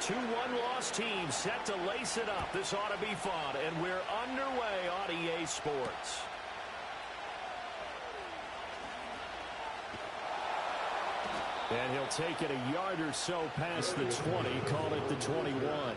Two one-loss teams set to lace it up. This ought to be fun, and we're underway on EA Sports. And he'll take it a yard or so past the 20, call it the 21.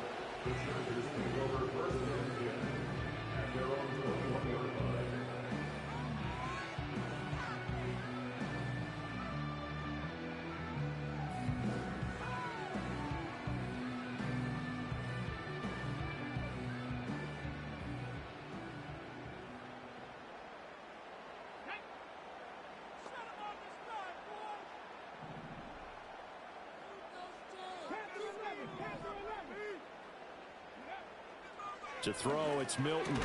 To throw, it's Milton.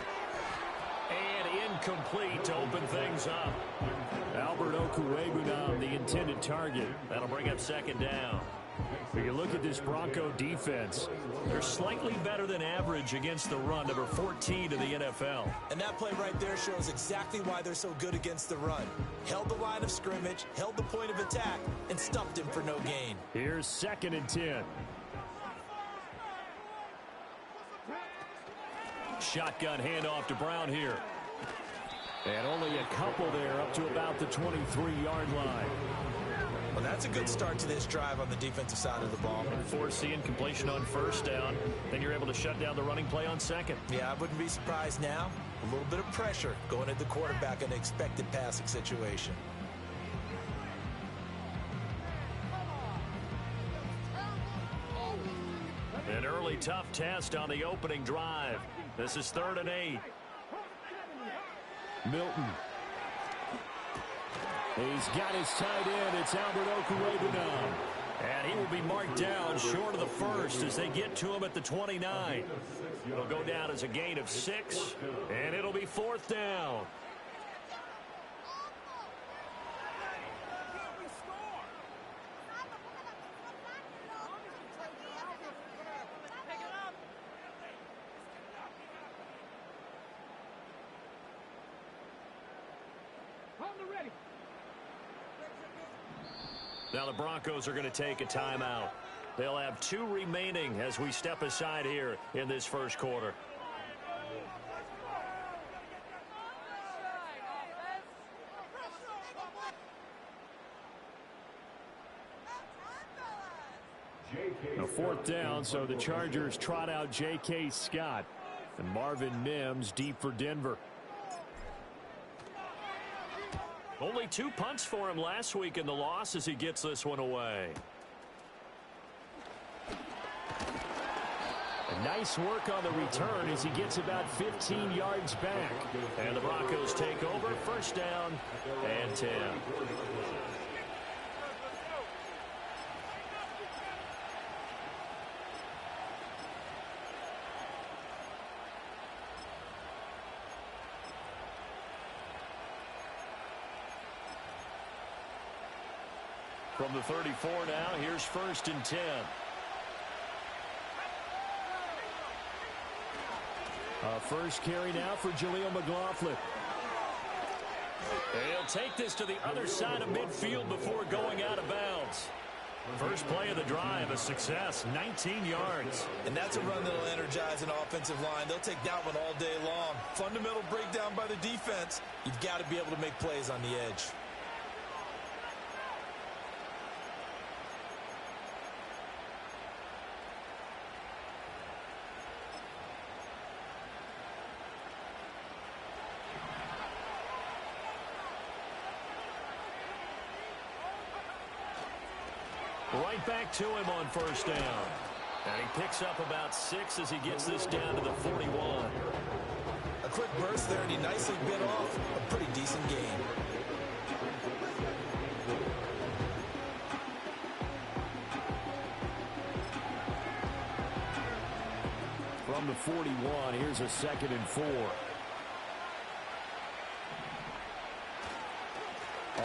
And incomplete to open things up. Albert Okwuegbunam, the intended target. That'll bring up second down. When you look at this Bronco defense, they're slightly better than average against the run, number 14 in the NFL. And that play right there shows exactly why they're so good against the run. Held the line of scrimmage, held the point of attack, and stuffed him for no gain. Here's 2nd and 10. Shotgun handoff to Brown here. And only a couple there up to about the 23-yard line. Well, that's a good start to this drive on the defensive side of the ball. Foreseeing completion on first down. Then you're able to shut down the running play on second. Yeah, I wouldn't be surprised now. A little bit of pressure going at the quarterback in an expected passing situation. An early tough test on the opening drive. This is 3rd and 8. Milton. He's got his tight end. It's Albert Okwuegbunam. And he will be marked down short of the first as they get to him at the 29. It'll go down as a gain of 6, and it'll be 4th down. Now the Broncos are going to take a timeout. They'll have 2 remaining as we step aside here in this first quarter. A 4th down, so the Chargers trot out J.K. Scott. And Marvin Mims deep for Denver. Only 2 punts for him last week in the loss as he gets this one away. And nice work on the return as he gets about 15 yards back. And the Broncos take over, 1st down and 10. From the 34 now, here's 1st and 10. First carry now for Jaleel McLaughlin. He'll take this to the other side of midfield before going out of bounds. First play of the drive, a success, 19 yards. And that's a run that'll energize an offensive line. They'll take that one all day long. Fundamental breakdown by the defense. You've got to be able to make plays on the edge. Right back to him on 1st down. And he picks up about 6 as he gets this down to the 41. A quick burst there, and he nicely bit off a pretty decent gain. From the 41, here's a 2nd and 4.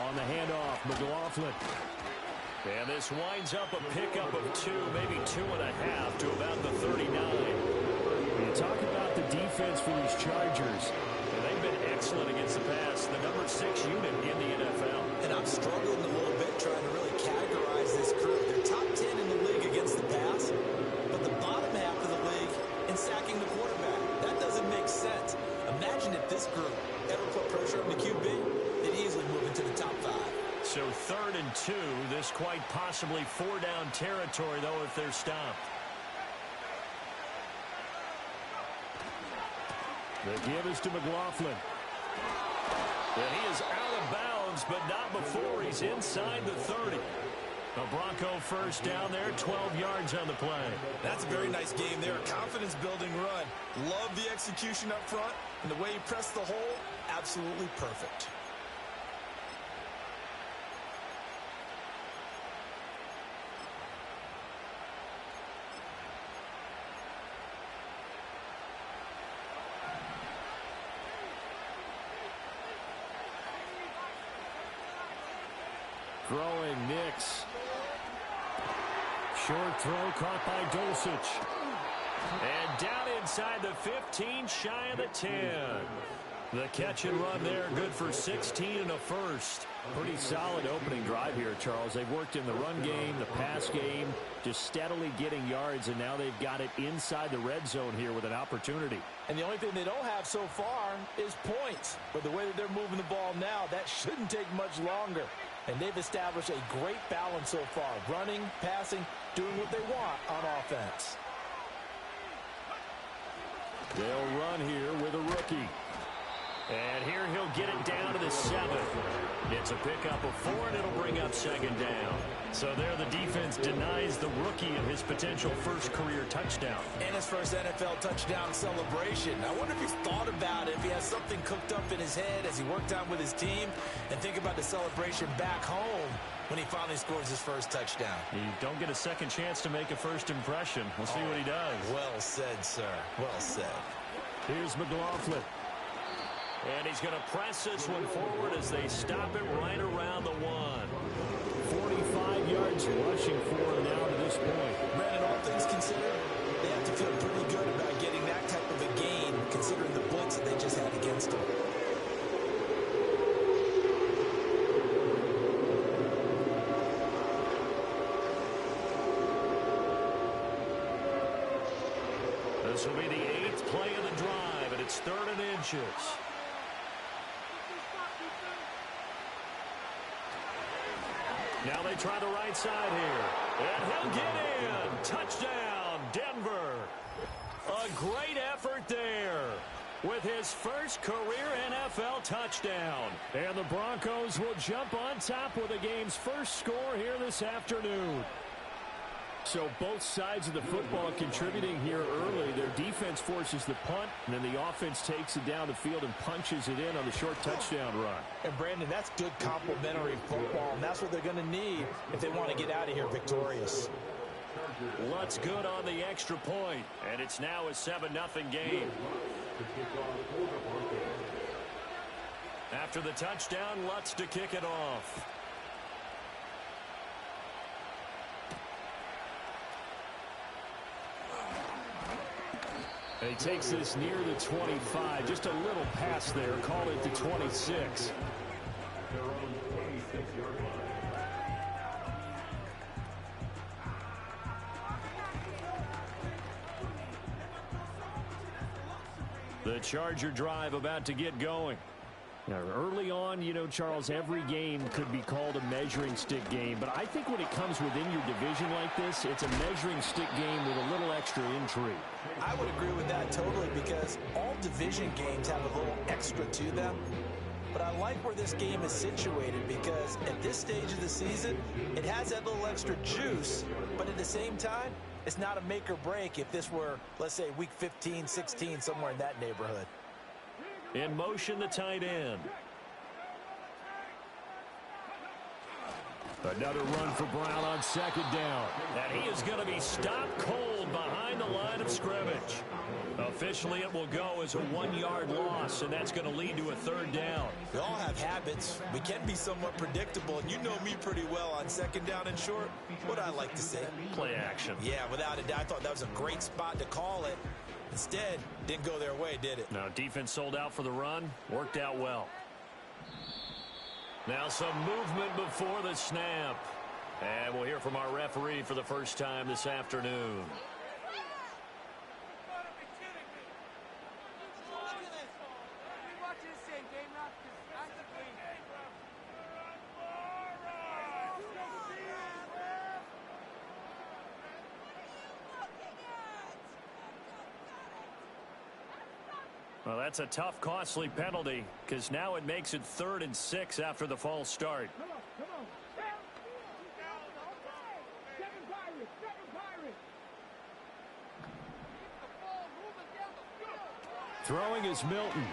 On the handoff, McLaughlin. And this winds up a pickup of 2, maybe 2.5 to about the 39. When you talk about the defense for these Chargers, And they've been excellent against the pass, the number 6 unit in the NFL. And I'm struggling a little bit trying to really categorize this group. They're top 10 in the league against the pass, but the bottom half of the league in sacking the quarterback. That doesn't make sense. Imagine if this group ever put pressure on the QB, they'd easily move into the top 5. So 3rd and 2, this quite possibly 4-down territory, though, if they're stopped. The give is to McLaughlin. And he is out of bounds, but not before he's inside the 30. A Bronco first down there, 12 yards on the play. That's a very nice game there. Confidence-building run. Love the execution up front, and the way he pressed the hole, absolutely perfect. Throwing Nix. Short throw caught by Dulcich. And down inside the 15, shy of the 10. The catch and run there, good for 16 and a first. Pretty solid opening drive here, Charles. They've worked in the run game, the pass game, just steadily getting yards, and now they've got it inside the red zone here with an opportunity. And the only thing they don't have so far is points. But the way that they're moving the ball now, that shouldn't take much longer. And they've established a great balance so far. Running, passing, doing what they want on offense. They'll run here with a rookie. And here he'll get it down to the 7. It's a pickup of 4, and it'll bring up 2nd down. So there the defense denies the rookie of his potential first career touchdown. And his first NFL touchdown celebration. I wonder if he's thought about it, if he has something cooked up in his head as he worked out with his team, and think about the celebration back home when he finally scores his first touchdown. You don't get a second chance to make a first impression. We'll see what he does. Well said, sir. Well said. Here's McLaughlin. And he's going to press this one forward as they stop it right around the 1. 45 yards rushing for him now to this point. Brandon, all things considered, they have to feel pretty good about getting that type of a gain, considering the blitz that they just had against them. This will be the 8th play of the drive, and it's 3rd and inches. Now they try the right side here. And he'll get in. Touchdown, Denver. A great effort there with his first career NFL touchdown. And the Broncos will jump on top with the game's first score here this afternoon. So both sides of the football contributing here early. Their defense forces the punt, and then the offense takes it down the field and punches it in on the short touchdown run. And, Brandon, that's good complementary football, and that's what they're going to need if they want to get out of here victorious. Lutz good on the extra point, and it's now a 7-0 game. After the touchdown, Lutz to kick it off. And he takes this near the 25. Just a little pass there. Call it the 26. The Charger drive about to get going. Now, early on, you know, Charles, every game could be called a measuring stick game. But I think when it comes within your division like this, it's a measuring stick game with a little extra intrigue. I would agree with that totally, because all division games have a little extra to them. But I like where this game is situated, because at this stage of the season, it has that little extra juice. But at the same time, it's not a make or break if this were, let's say, week 15, 16, somewhere in that neighborhood. In motion, the tight end. Another run for Brown on 2nd down. And he is going to be stopped cold behind the line of scrimmage. Officially, it will go as a 1-yard loss, and that's going to lead to a 3rd down. We all have habits. We can be somewhat predictable, and you know me pretty well on 2nd down and short. What I like to say. Play action. Yeah, without a doubt. I thought that was a great spot to call it. Instead, didn't go their way, did it? No, defense sold out for the run. Worked out well. Now some movement before the snap. And we'll hear from our referee for the first time this afternoon. Well, that's a tough, costly penalty because now it makes it 3rd and 6 after the false start. Throwing is Milton.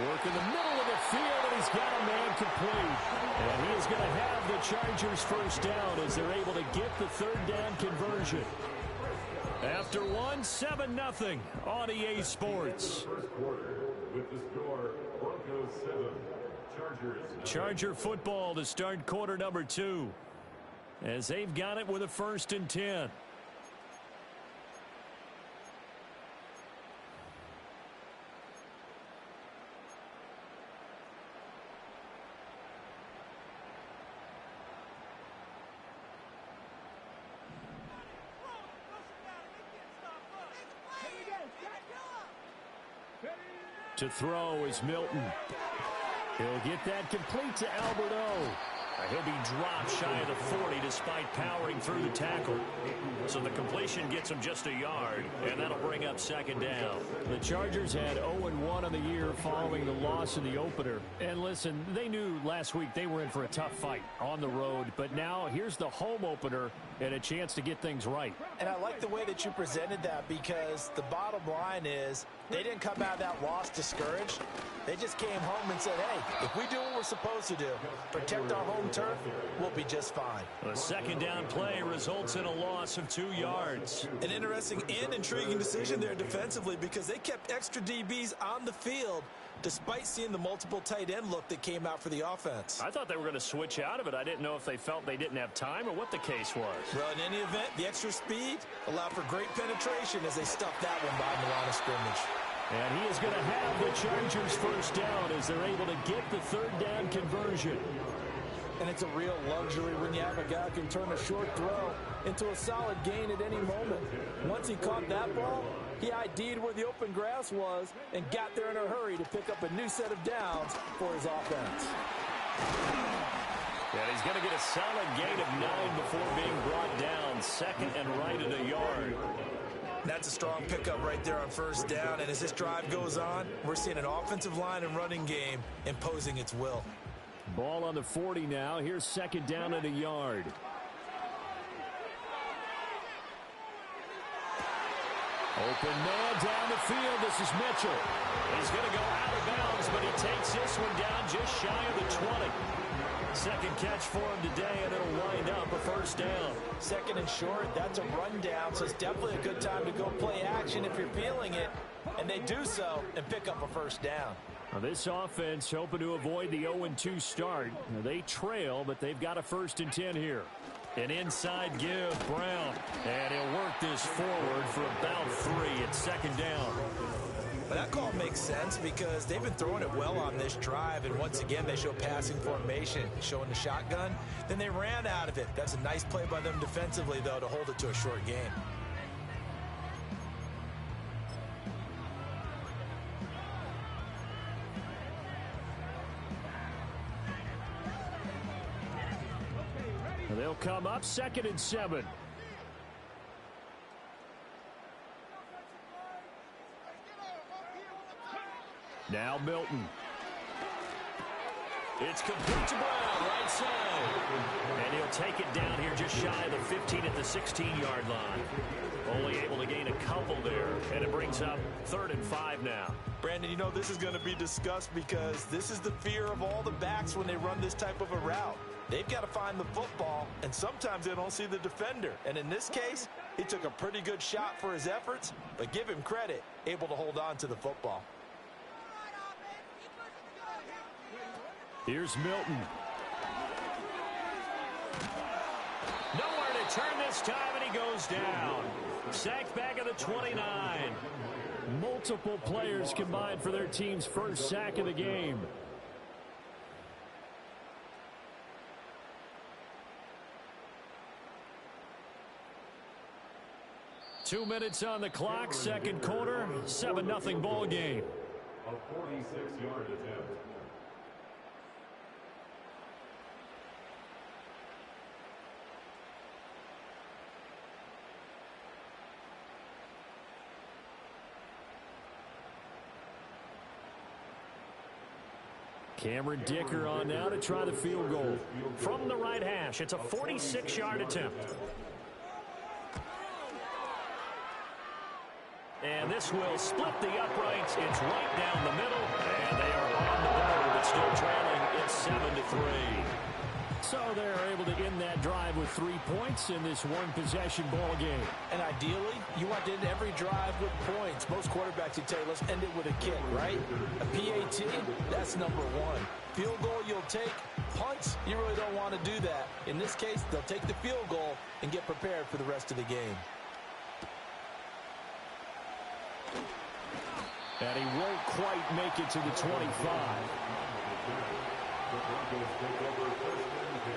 Work in the middle of the field, and he's got a man complete. And he is going to have the Chargers first down as they're able to get the 3rd down conversion. After 7-0 on EA Sports. With the score, Broncos 7, Chargers 9. Charger football to start quarter number 2. As they've got it with a 1st and 10. To throw is Milton. He'll get that complete to Alberto. He'll be dropped shy of the 40 despite powering through the tackle. So the completion gets him just a yard, and that'll bring up 2nd down. The Chargers had 0-1 on the year following the loss in the opener. And listen, they knew last week they were in for a tough fight on the road, but now here's the home opener and a chance to get things right. And I like the way that you presented that because the bottom line is they didn't come out of that loss discouraged. They just came home and said, hey, if we do what we're supposed to do, protect our home turf, we'll be just fine. The 2nd down play results in a loss of 2 yards. An interesting and intriguing decision there defensively because they kept extra DBs on the field despite seeing the multiple tight end look that came out for the offense. I thought they were going to switch out of it. I didn't know if they felt they didn't have time or what the case was. Well, in any event, the extra speed allowed for great penetration as they stuffed that one behind the line of scrimmage. And he is going to have the Chargers first down as they're able to get the 3rd down conversion. And it's a real luxury when you have a guy who can turn a short throw into a solid gain at any moment. Once he caught that ball, he ID'd where the open grass was and got there in a hurry to pick up a new set of downs for his offense. And he's going to get a solid gain of 9 before being brought down. 2nd and right at a yard. That's a strong pickup right there on 1st down. And as this drive goes on, we're seeing an offensive line and running game imposing its will. Ball on the 40 now. Here's 2nd down at a yard. Open man down the field. This is Mitchell. He's going to go out of bounds, but he takes this one down just shy of the 20. 2nd catch for him today, and it'll wind up a 1st down. 2nd and short, that's a rundown, so it's definitely a good time to go play action if you're feeling it. And they do so and pick up a 1st down. Now this offense hoping to avoid the 0-2 start. Now they trail, but they've got a 1st and 10 here. An inside give, Brown. And he'll work this forward for about 3 at 2nd down. But that call makes sense because they've been throwing it well on this drive. And once again, they show passing formation, showing the shotgun. Then they ran out of it. That's a nice play by them defensively, though, to hold it to a short game. They'll come up 2nd and 7. Now Milton. It's complete to Brown, right side. And he'll take it down here just shy of the 15 at the 16-yard line. Only able to gain a couple there, and it brings up 3rd and 5 now. Brandon, you know this is going to be discussed because this is the fear of all the backs when they run this type of a route. They've got to find the football, and sometimes they don't see the defender. And in this case, he took a pretty good shot for his efforts, but give him credit, able to hold on to the football. Here's Milton. Nowhere to return this time, and he goes down. Sacked back at the 29. Multiple players combined for their team's first sack of the game. Two minutes on the clock, second quarter, 7-0 ball game. A 46-yard attempt. Cameron Dicker on now to try the field goal. From the right hash, it's a 46-yard attempt. And this will split the uprights. It's right down the middle. And they are on the board, but still trailing. It's 7-3. So they're able to end that drive with 3 points in this one-possession ball game. And ideally, you want to end every drive with points. Most quarterbacks would tell you, let's end it with a kick, right? A PAT, that's number one. Field goal you'll take. Punts, you really don't want to do that. In this case, they'll take the field goal and get prepared for the rest of the game. And he won't quite make it to the 25. The Broncos take over first and 10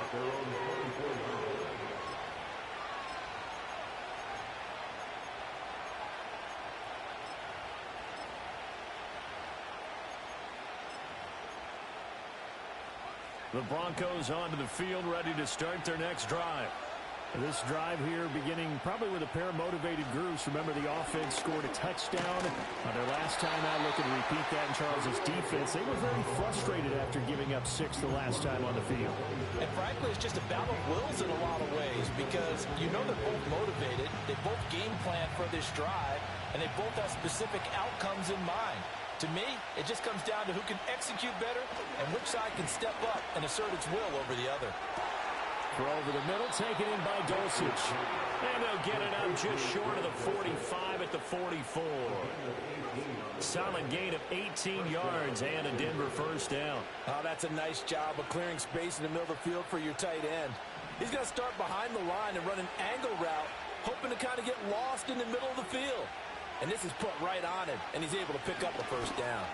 at their own 44-yard line. The Broncos onto the field, ready to start their next drive. This drive here beginning probably with a pair of motivated groups. Remember, the offense scored a touchdown on their last time out. Looking to repeat that in Charles's defense. They were very frustrated after giving up 6 the last time on the field. And frankly, it's just a battle of wills in a lot of ways because you know they're both motivated. They both game plan for this drive, and they both have specific outcomes in mind. To me, it just comes down to who can execute better and which side can step up and assert its will over the other. Throw over the middle, taken in by Dulcich. And they'll get it up just short of the 45 at the 44. Solid gain of 18 yards and a Denver first down. Oh, that's a nice job of clearing space in the middle of the field for your tight end. He's going to start behind the line and run an angle route, hoping to kind of get lost in the middle of the field. And this is put right on him, and he's able to pick up a first down.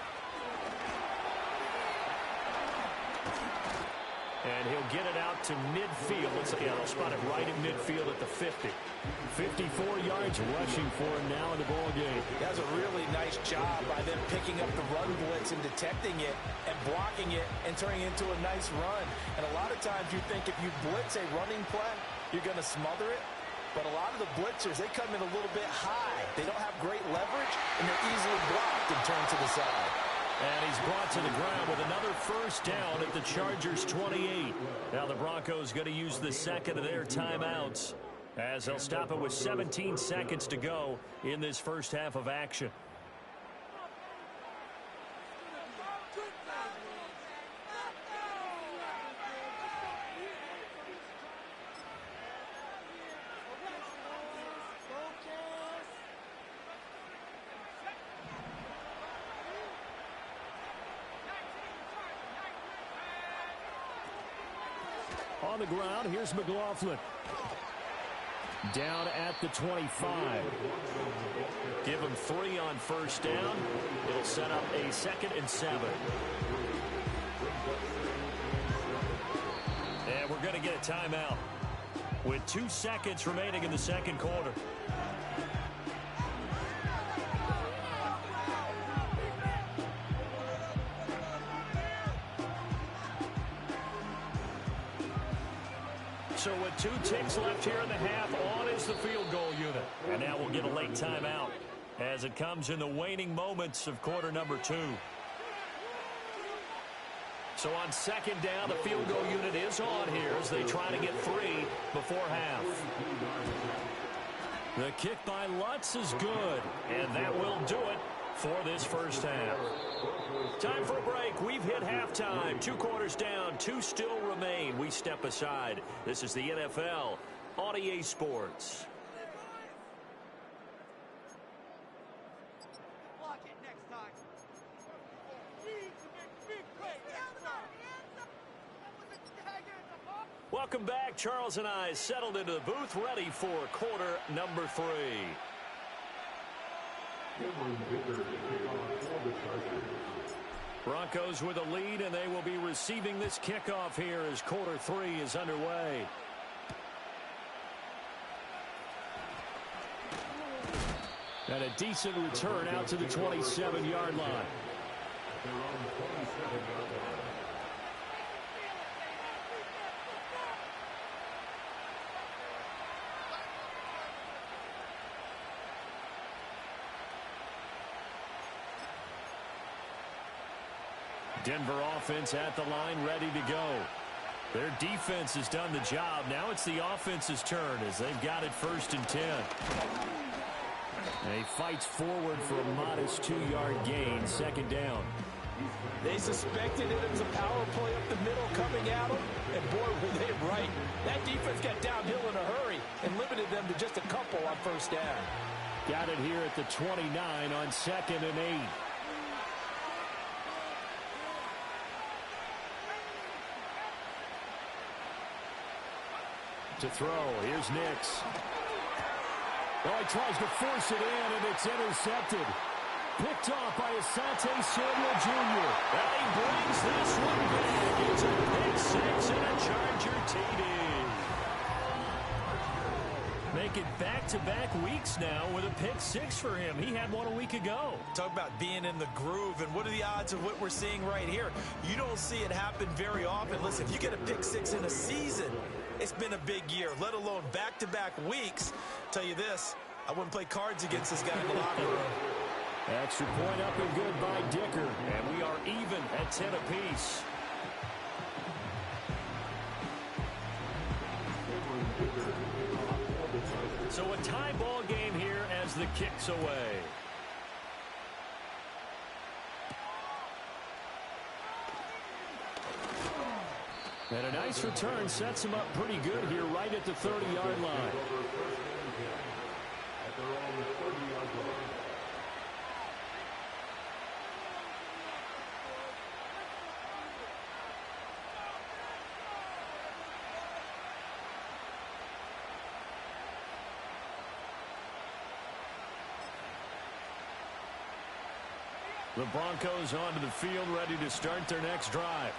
And he'll get it out to midfield. They'll spot it right at midfield at the 50. 54 yards rushing for him now in the ball game. That's a really nice job by them picking up the run blitz and detecting it and blocking it and turning it into a nice run. And a lot of times you think if you blitz a running play, you're going to smother it. But a lot of the blitzers, they come in a little bit high. They don't have great leverage, and they're easily blocked and turned to the side. And he's brought to the ground with another first down at the Chargers' 28. Now the Broncos going to use the second of their timeouts as they'll stop it with 17 seconds to go in this first half of action. On the ground, here's McLaughlin. Down at the 25. Give him 3 on first down. It'll set up a 2nd and 7. And we're going to get a timeout with 2 seconds remaining in the second quarter. So with 2 ticks left here in the half, on is the field goal unit. And now we'll get a late timeout as it comes in the waning moments of quarter number 2. So on second down, the field goal unit is on here as they try to get 3 before half. The kick by Lutz is good, and that will do it for this first half. Time for a break. We've hit halftime. 2 quarters down, 2 still remain. We step aside. This is the NFL on EA Sports. Welcome back. Charles and I settled into the booth, ready for quarter number 3. Broncos with a lead, and they will be receiving this kickoff here as quarter 3 is underway. And a decent return out to the 27-yard line. Denver offense at the line, ready to go. Their defense has done the job. Now it's the offense's turn as they've got it 1st and 10. And he fights forward for a modest 2-yard gain, 2nd down. They suspected it was a power play up the middle coming at them, and boy, were they right. That defense got downhill in a hurry and limited them to just a couple on 1st down. Got it here at the 29 on 2nd and 8. To throw, here's Nix. Oh, he tries to force it in, and it's intercepted. Picked off by Asante Samuel Jr. And he brings this one back. It's a pick 6 and a Charger TD. Make it back-to-back weeks now with a pick 6 for him. He had one a week ago. Talk about being in the groove, and what are the odds of what we're seeing right here? You don't see it happen very often. Listen, if you get a pick 6 in a season, it's been a big year, let alone back-to-back weeks. Tell you this, I wouldn't play cards against this guy in the locker room. Extra point up and good by Dicker, and we are even at 10 apiece. So a tie ball game here as the kick's away. And a nice return sets him up pretty good here right at the 30-yard line. The Broncos onto the field, ready to start their next drive.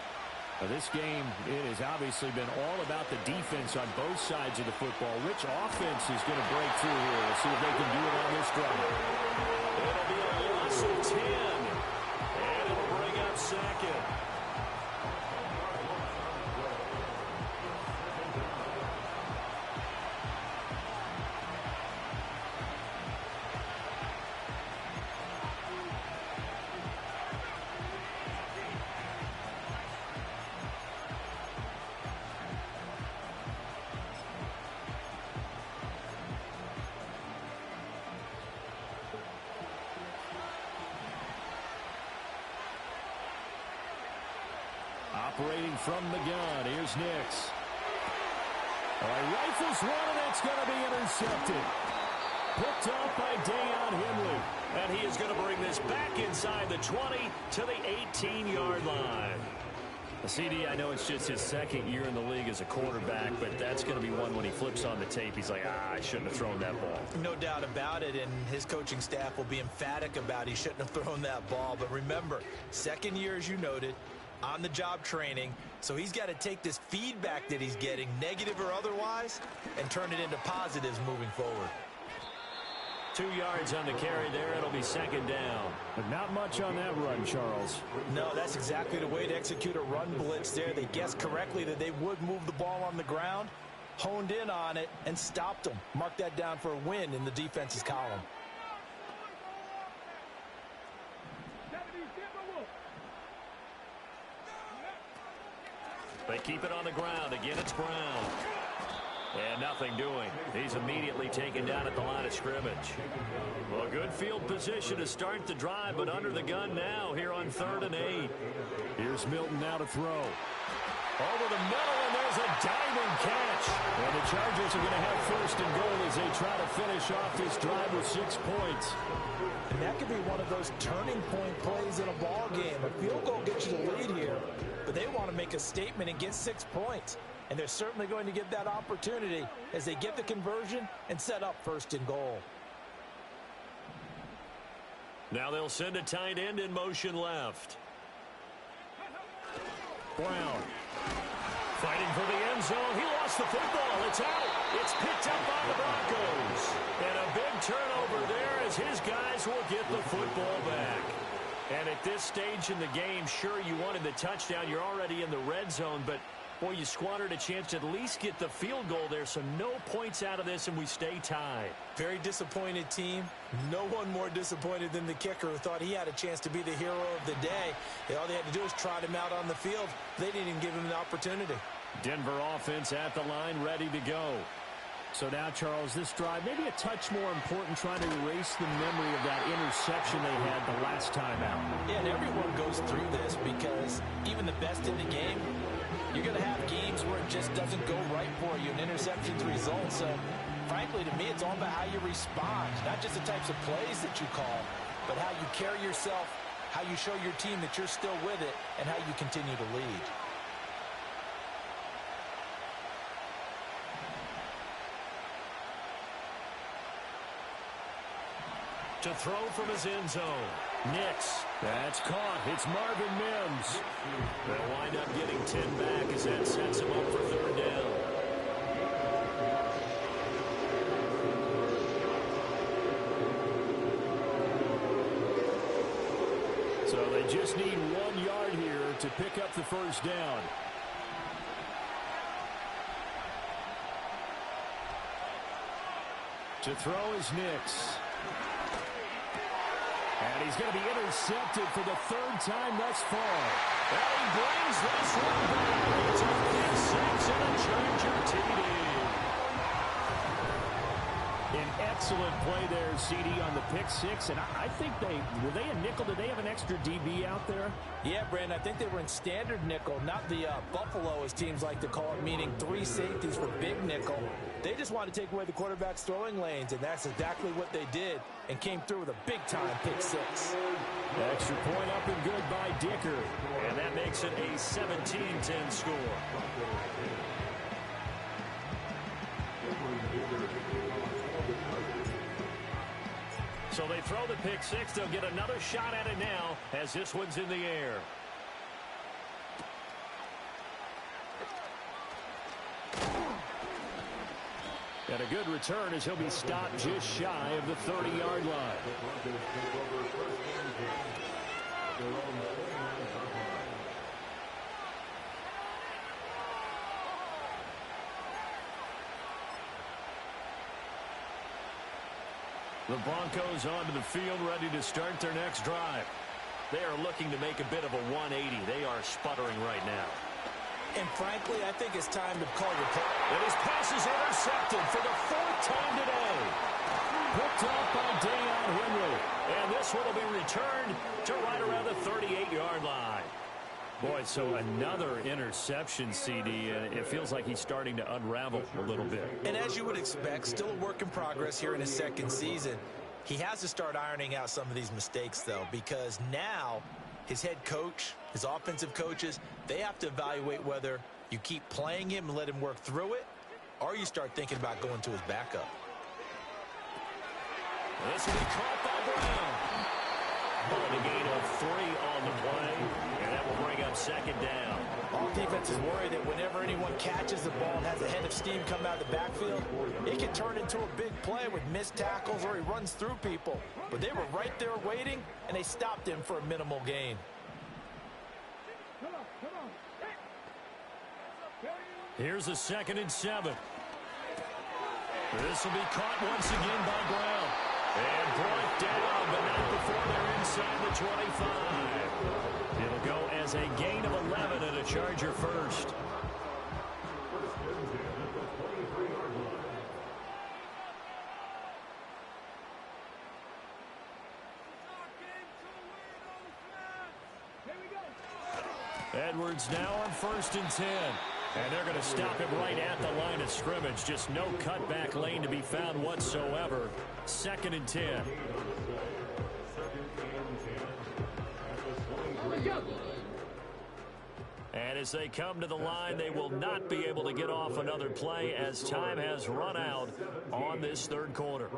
Now this game, it has obviously been all about the defense on both sides of the football. Which offense is going to break through here? We'll see if they can do it on this drive. It'll be a loss of 10, and it'll bring up 2nd. Operating from the gun, here's Nix. All right, rifles one, and that's going to be intercepted. Picked off by Deion Henley. And he is going to bring this back inside the 20 to the 18-yard line. CD, I know it's just his 2nd year in the league as a quarterback, but that's going to be one when he flips on the tape, he's like, I shouldn't have thrown that ball. No doubt about it, and his coaching staff will be emphatic about he shouldn't have thrown that ball. But remember, 2nd year, as you noted, on-the-job training, so he's got to take this feedback that he's getting, negative or otherwise, and turn it into positives moving forward. 2 yards on the carry there. It'll be 2nd down. But not much on that run, Charles. No, that's exactly the way to execute a run blitz there. They guessed correctly that they would move the ball on the ground, honed in on it, and stopped them. Mark that down for a win in the defense's column. They keep it on the ground. Again, it's Brown. And nothing doing. He's immediately taken down at the line of scrimmage. Well, good field position to start the drive, but under the gun now here on 3rd and 8. Here's Milton now to throw. Over the middle, and there's a diving catch. And the Chargers are going to have 1st and goal as they try to finish off this drive with 6 points. And that could be one of those turning point plays in a ball game. A field goal gets you the lead here, but they want to make a statement and get 6 points. And they're certainly going to get that opportunity as they get the conversion and set up first and goal. Now they'll send a tight end in motion left. Brown fighting for the end zone. He lost the football. It's out. It's picked up by the Broncos. And a big turnover there as his guys will get the football back. And at this stage in the game, sure, you wanted the touchdown. You're already in the red zone, but boy, you squandered a chance to at least get the field goal there, so no points out of this, and we stay tied. Very disappointed team. No one more disappointed than the kicker who thought he had a chance to be the hero of the day. All they had to do was trot him out on the field. They didn't even give him the opportunity. Denver offense at the line, ready to go. So now, Charles, this drive maybe a touch more important, trying to erase the memory of that interception they had the last time out. Yeah, and everyone goes through this because even the best in the game, you're going to have games where it just doesn't go right for you, and interceptions result. So, frankly, to me, it's all about how you respond, not just the types of plays that you call, but how you carry yourself, how you show your team that you're still with it, and how you continue to lead. To throw from his end zone. Nix. That's caught. It's Marvin Mims. They'll wind up getting 10 back as that sets him up for third down. So they just need 1 yard here to pick up the first down. To throw is Nix. And he's going to be intercepted for the third time thus far. And he brings this one back. It's a big 6 and a Charger TD. An excellent play there, CD, on the pick 6. And I think were they a nickel? Did they have an extra DB out there? Yeah, Brandon, I think they were in standard nickel, not the Buffalo, as teams like to call it, meaning 3 safeties for big nickel. They just wanted to take away the quarterback's throwing lanes, and that's exactly what they did, and came through with a big-time pick 6. Extra point up and good by Dicker. And that makes it a 17-10 score. So they throw the pick 6. They'll get another shot at it now as this one's in the air. And a good return as he'll be stopped just shy of the 30-yard line. The Broncos onto the field, ready to start their next drive. They are looking to make a bit of a 180. They are sputtering right now. And frankly, I think it's time to call your play. And his pass is intercepted for the 4th time today. Picked up by Deion Henry. And this one will be returned to right around the 38-yard line. Boy, so another interception, CD, and it feels like he's starting to unravel a little bit. And as you would expect, still a work in progress here in his second season. He has to start ironing out some of these mistakes, though, because now his head coach, his offensive coaches, they have to evaluate whether you keep playing him and let him work through it, or you start thinking about going to his backup. This will be caught by Brown. A gain of 3 on the play, and that will bring up second down. All defenses worry that whenever anyone catches the ball and has a head of steam come out of the backfield, it can turn into a big play with missed tackles or he runs through people. But they were right there waiting, and they stopped him for a minimal gain. Here's a 2nd and 7. This will be caught once again by Brown. And brought down, but not before they're inside the 25. It'll go as a gain of 11 and a Charger first. Edwards now on 1st and 10. And they're going to stop him right at the line of scrimmage. Just no cutback lane to be found whatsoever. 2nd and 10. And And as they come to the line, they will not be able to get off another play as time has run out on this third quarter.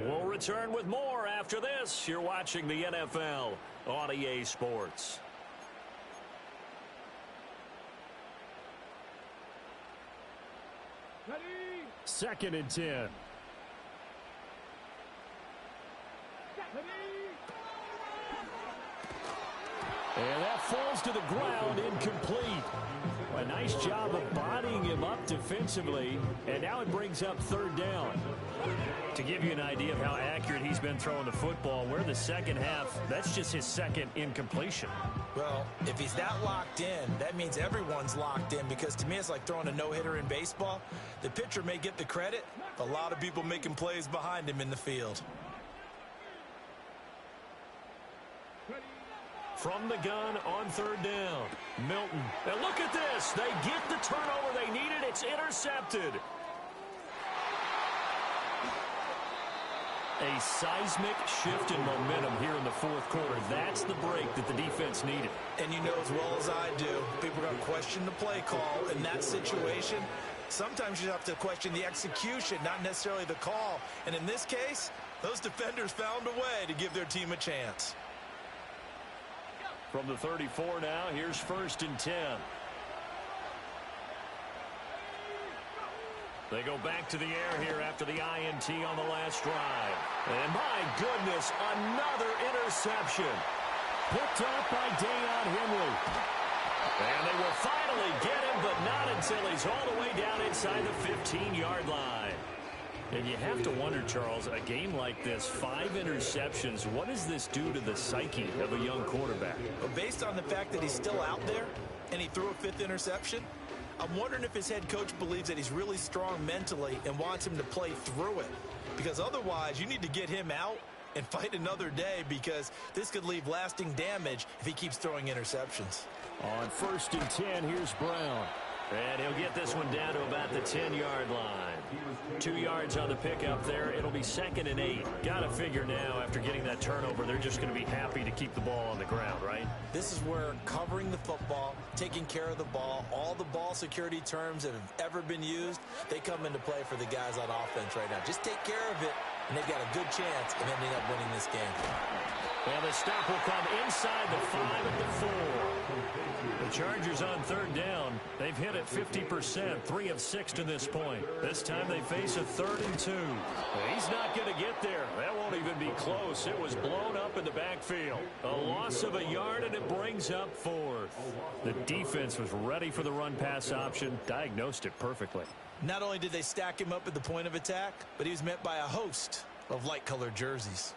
We'll return with more after this. You're watching the NFL on EA Sports. Second and 10. And that falls to the ground, incomplete. A nice job of bodying him up defensively, and now it brings up third down. To give you an idea of how accurate he's been throwing the football, we're in the second half. That's just his second incompletion. Well, if he's that locked in, that means everyone's locked in, because to me it's like throwing a no-hitter in baseball. The pitcher may get the credit, a lot of people making plays behind him in the field. From the gun on third down, Milton. And look at this. They get the turnover they needed. It's intercepted. A seismic shift in momentum here in the fourth quarter. That's the break that the defense needed. And you know as well as I do, people are going to question the play call in that situation. Sometimes you have to question the execution, not necessarily the call. And in this case, those defenders found a way to give their team a chance. From the 34 now, here's first and 10. They go back to the air here after the INT on the last drive. And my goodness, another interception. Picked up by Deion Henry. And they will finally get him, but not until he's all the way down inside the 15-yard line. And you have to wonder, Charles, a game like this, 5 interceptions, what does this do to the psyche of a young quarterback? Well, based on the fact that he's still out there and he threw a 5th interception, I'm wondering if his head coach believes that he's really strong mentally and wants him to play through it. Because otherwise, you need to get him out and fight another day, because this could leave lasting damage if he keeps throwing interceptions. On first and 10, here's Brown. And he'll get this one down to about the 10-yard line. 2 yards on the pickup there. It'll be second and 8. Got to figure now, after getting that turnover, they're just going to be happy to keep the ball on the ground, right? This is where covering the football, taking care of the ball, all the ball security terms that have ever been used, they come into play for the guys on offense right now. Just take care of it, and they've got a good chance of ending up winning this game. And the stop will come inside the 5 at the 4. The Chargers on third down. They've hit it 50%, 3 of 6 to this point. This time they face a 3rd and 2. He's not going to get there. That won't even be close. It was blown up in the backfield. A loss of a yard, and it brings up 4th. The defense was ready for the run-pass option, diagnosed it perfectly. Not only did they stack him up at the point of attack, but he was met by a host of light-colored jerseys.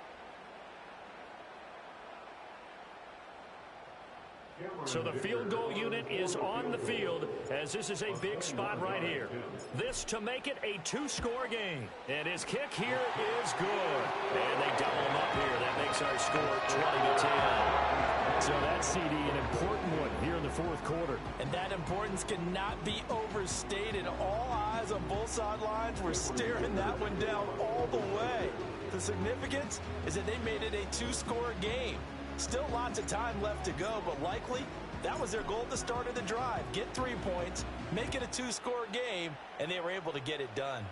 So the field goal unit is on the field, as this is a big spot right here. This to make it a 2-score game. And his kick here is good. And they double him up here. That makes our score 20-10. So that's, CD, an important one here in the fourth quarter. And that importance cannot be overstated. All eyes on both sidelines were staring that one down all the way. The significance is that they made it a 2-score game. Still lots of time left to go, but likely that was their goal at the start of the drive. Get 3 points, make it a 2-score game, and they were able to get it done.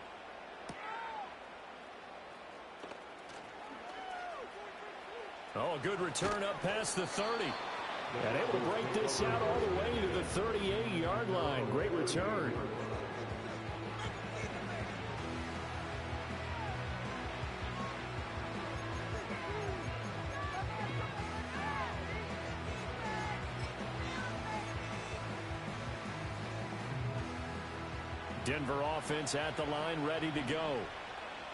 Oh, a good return up past the 30. And able to break this out all the way to the 38-yard line. Great return. Denver offense at the line, ready to go.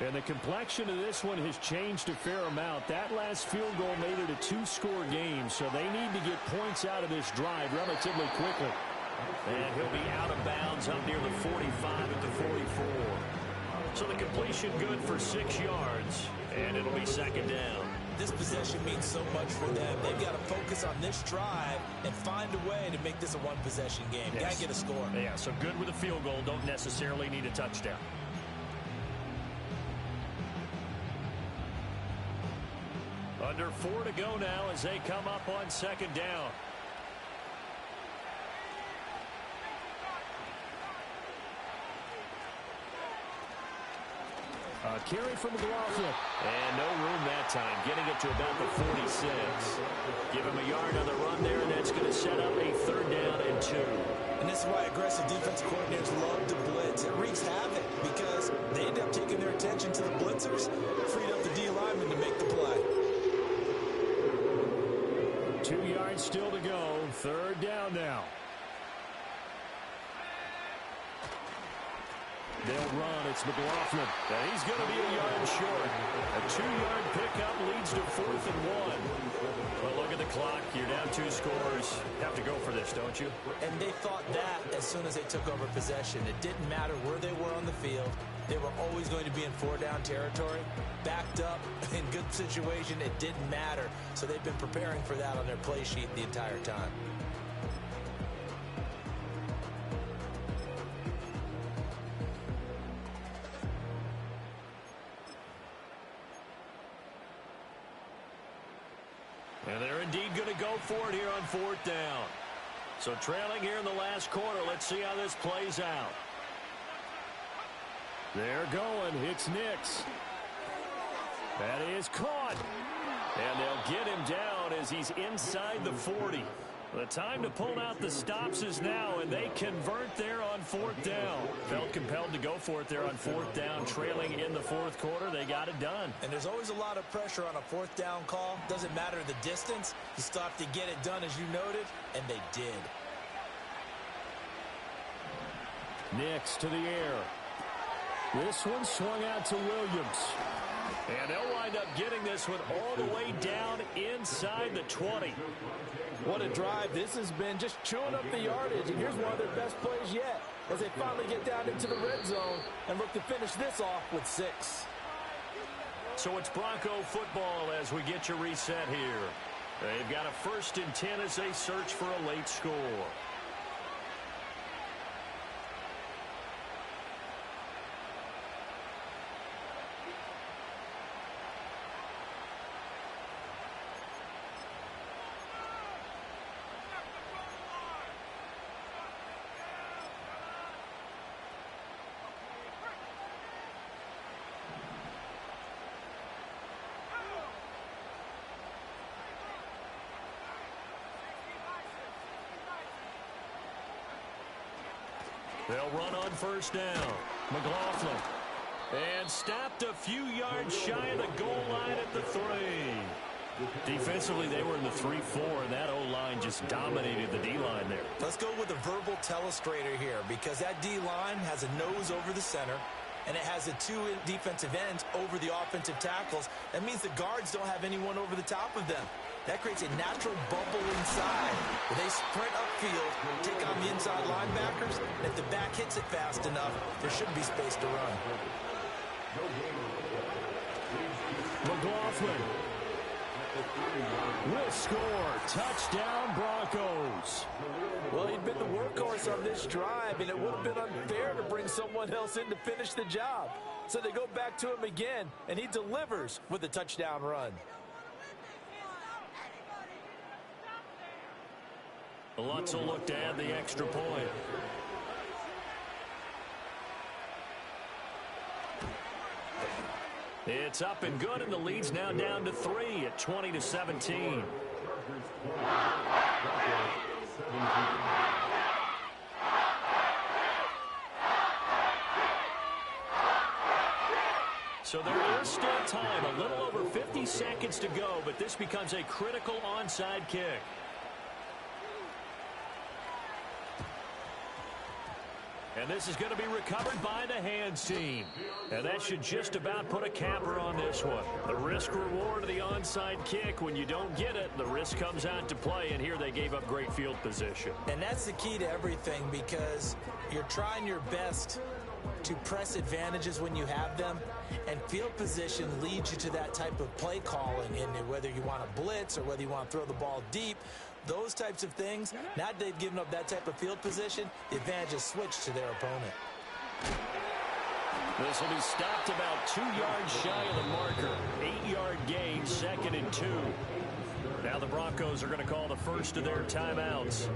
And the complexion of this one has changed a fair amount. That last field goal made it a 2-score game, so they need to get points out of this drive relatively quickly. And he'll be out of bounds up near the 45 at the 44. So the completion good for 6 yards, and it'll be second down. This possession means so much for them. They've got to focus on this drive and find a way to make this a one-possession game. Yes. Got to get a score. Yeah, so good with a field goal. Don't necessarily need a touchdown. Under 4 to go now as they come up on second down. Carry from McLaughlin. And no room that time, getting it to about the 46. Give him a yard on the run there, and that's going to set up a 3rd down and 2. And this is why aggressive defensive coordinators love to blitz. It wreaks havoc because they end up taking their attention to the blitzers, freed up the D lineman to make the play. 2 yards still to go. 3rd down now. They'll run. It's McLaughlin. And he's going to be a yard short. A 2-yard pickup leads to 4th and 1. But look at the clock. You're down 2 scores. You have to go for this, don't you? And they thought that as soon as they took over possession. It didn't matter where they were on the field. They were always going to be in 4-down territory. Backed up, in good situation, it didn't matter. So they've been preparing for that on their play sheet the entire time. And they're indeed going to go for it here on 4th down. So trailing here in the last quarter. Let's see how this plays out. They're going. It's Nix. That is caught. And they'll get him down as he's inside the 40. The time to pull out the stops is now, and they convert there on 4th down. Felt compelled to go for it there on 4th down, trailing in the 4th quarter. They got it done. And there's always a lot of pressure on a 4th down call. Doesn't matter the distance. You still have to get it done, as you noted, and they did. Nix to the air. This one swung out to Williams. And they'll wind up getting this one all the way down inside the 20. What a drive this has been, just chewing up the yardage. And here's one of their best plays yet as they finally get down into the red zone and look to finish this off with 6. So it's Bronco football as we get you reset here. They've got a 1st and 10 as they search for a late score. They'll run on 1st down. McLaughlin. And stopped a few yards shy of the goal line at the 3. Defensively, they were in the 3-4, and that O-line just dominated the D-line there. Let's go with a verbal telestrator here because that D-line has a nose over the center, and it has the 2 defensive ends over the offensive tackles. That means the guards don't have anyone over the top of them. That creates a natural bubble inside where they sprint upfield, take on the inside linebackers, and if the back hits it fast enough, there should be space to run. McLaughlin will score. Touchdown, Broncos. Well, he'd been the workhorse on this drive, and it would have been unfair to bring someone else in to finish the job. So they go back to him again, and he delivers with a touchdown run. Lutz will look to add the extra point. It's up and good, and the lead's now down to 3 at 20-17. So there is still time, a little over 50 seconds to go, but this becomes a critical onside kick. And this is going to be recovered by the hands team. And that should just about put a capper on this one. The risk-reward of the onside kick, when you don't get it, the risk comes out to play, and here they gave up great field position. And that's the key to everything because you're trying your best to press advantages when you have them, and field position leads you to that type of play calling, and whether you want to blitz or whether you want to throw the ball deep, those types of things. Now that they've given up that type of field position, the advantage is switched to their opponent. This will be stopped about 2 yards shy of the marker. 8-yard gain, 2nd and 2. Now the Broncos are going to call the first of their timeouts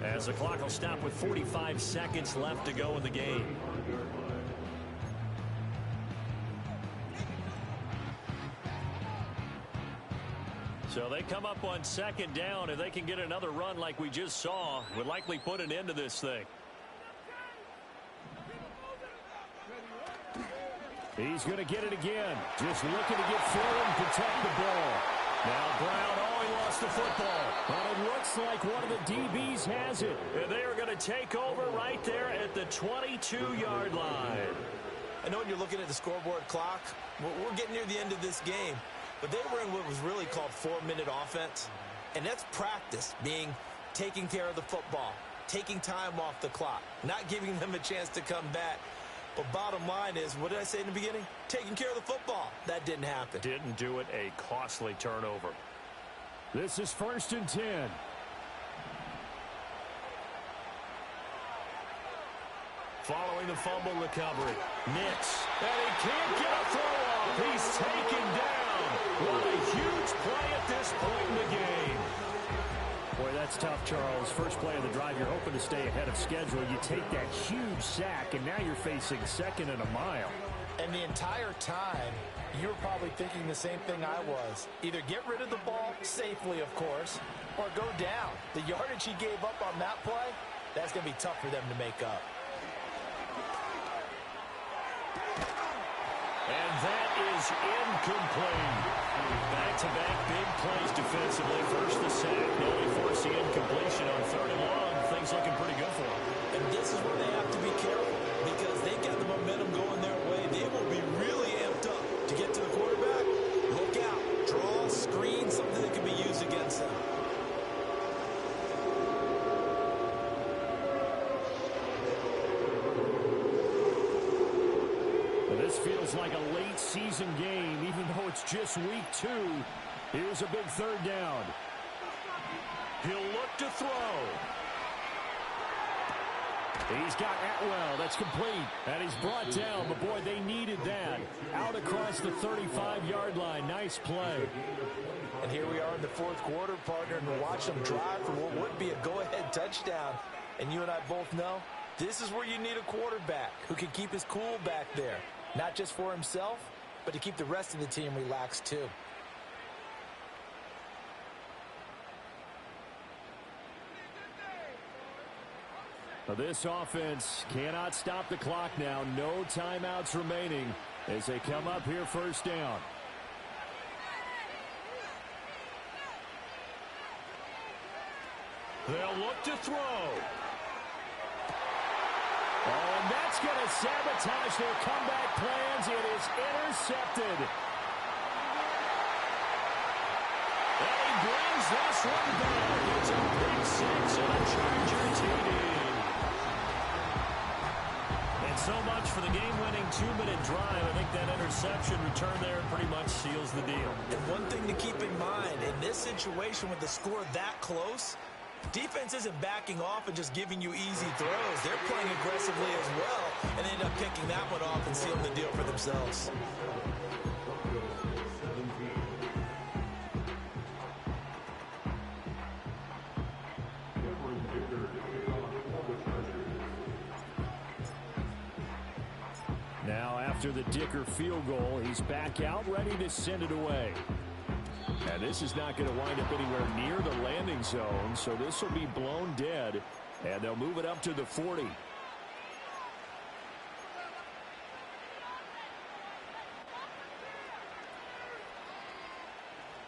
as the clock will stop with 45 seconds left to go in the game. come up on second down. If they can get another run like we just saw, would likely put an end to this thing. He's going to get it again. Just looking to get forward and protect the ball. Now Brown, he lost the football. But it looks like one of the DBs has it. And they are going to take over right there at the 22-yard line. I know when you're looking at the scoreboard clock, we're getting near the end of this game. But they were in what was really called 4-minute offense. And that's practice, being taking care of the football, taking time off the clock, not giving them a chance to come back. But bottom line is, what did I say in the beginning? Taking care of the football. That didn't happen. Didn't do it. A costly turnover. This is 1st and 10. Following the fumble recovery. Nix. And he can't get a throw off. He's taken down. What a huge play at this point in the game. Boy, that's tough, Charles. First play of the drive, you're hoping to stay ahead of schedule. You take that huge sack, and now you're facing 2nd and a mile. And the entire time, you were probably thinking the same thing I was. Either get rid of the ball, safely, of course, or go down. The yardage he gave up on that play, that's going to be tough for them to make up. And that is incomplete. Back-to-back big plays defensively. First the sack. Now they force the incompletion on 3rd and long. Things looking pretty good for them. And this is where they have to be careful because they got the momentum going their way. They will be really amped up to get to the quarterback. Look out. Draw, screen, something that can be used against them. This feels like a late season game, even though it's just week 2. Here's a big 3rd down. He'll look to throw. He's got Atwell. That's complete. And he's brought down, but boy, they needed that. Out across the 35-yard line. Nice play. And here we are in the 4th quarter, partner, and we're watching them drive for what would be a go-ahead touchdown. And you and I both know this is where you need a quarterback who can keep his cool back there. Not just for himself, but to keep the rest of the team relaxed too. Now this offense cannot stop the clock now. No timeouts remaining as they come up here 1st down. They'll look to throw. Oh, and that's going to sabotage their comeback plans. It is intercepted. And he brings this one back. It's a big 6 and a Charger TD. And so much for the game-winning 2-minute drive. I think that interception return there pretty much seals the deal. And one thing to keep in mind, in this situation with the score that close, defense isn't backing off and just giving you easy throws. They're playing aggressively as well, and they end up picking that one off and sealing the deal for themselves. Now after the Dicker field goal, he's back out ready to send it away. And this is not going to wind up anywhere near the landing zone, so this will be blown dead, and they'll move it up to the 40.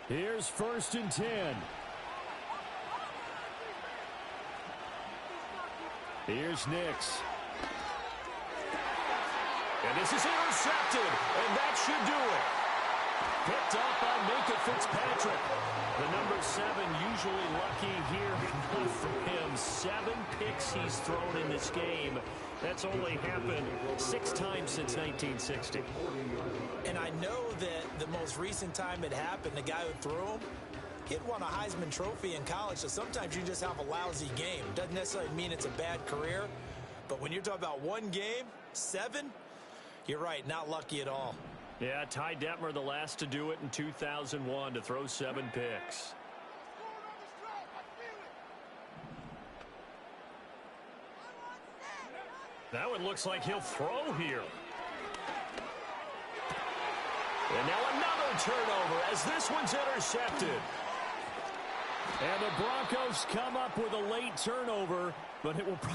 Here's 1st and 10. Here's Nix. And this is intercepted, and that should do it. Picked up by Minka Fitzpatrick. The number 7 usually lucky here. Not for him. 7 picks he's thrown in this game. That's only happened 6 times since 1960. And I know that the most recent time it happened, the guy who threw him, he'd won a Heisman Trophy in college, so sometimes you just have a lousy game. Doesn't necessarily mean it's a bad career, but when you're talking about one game, 7, you're right, not lucky at all. Yeah, Ty Detmer, the last to do it in 2001, to throw 7 picks. Now it looks like he'll throw here. And now another turnover as this one's intercepted. And the Broncos come up with a late turnover, but it will probably